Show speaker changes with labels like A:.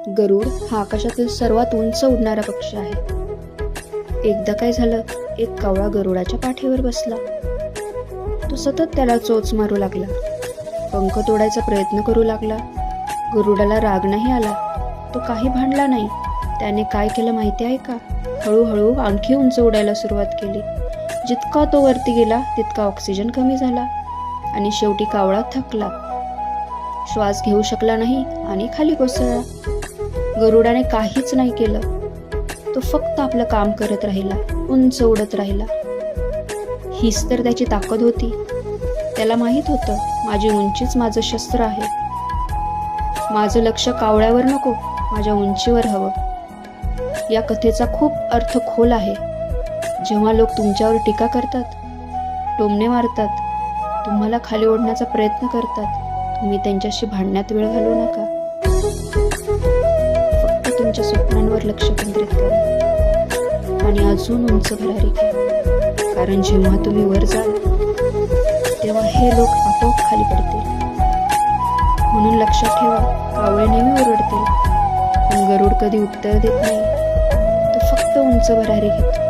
A: गरुड हा आकाशातील सर्वात उंच उडणारा पक्षी आहे. एकदा काय झालं, एक कावळा गरुडाच्या पाठीवर बसला. तो सतत त्याला चोच मारू लागला, पंख तोडायचा प्रयत्न करू लागला. गरुडाला राग नाही आला, तो काही भांडला नाही. त्याने काय केलं माहिती आहे का? हळूहळू आणखी उंच उडायला सुरुवात केली. जितका तो वरती गेला तितका ऑक्सिजन कमी झाला आणि शेवटी कावळा थकला, श्वास घेऊ शकला नाही आणि खाली कोसळला. गरुडाने काहीच नाही केलं, तो फक्त आपलं काम करत राहिला, उंच उडत राहिला. हीच तर त्याची ताकद होती. त्याला माहित होतं, माझी उंचीच माझं शस्त्र आहे. माझं लक्ष कावळ्यावर नको, माझ्या उंचीवर हवं. या कथेचा खूप अर्थ खोल आहे. जेव्हा लोक तुमच्यावर टीका करतात, टोमणे मारतात, तुम्हाला खाली ओढण्याचा प्रयत्न करतात, तुम्ही त्यांच्याशी भांडण्यात वेळ घालवू नका. फक्त तुमच्या स्वप्नांवर लक्ष केंद्रित करा आणि अजून उंच भरारी घ्या. कारण जेव्हा तुम्ही वर जाल तेव्हा हे लोक आपोआप खाली पडतील. म्हणून लक्षात ठेवा, कावळे नेहमी ओरडतील, पण गरुड कधी उत्तर देत नाही. तो फक्त उंच भरारी घेतो.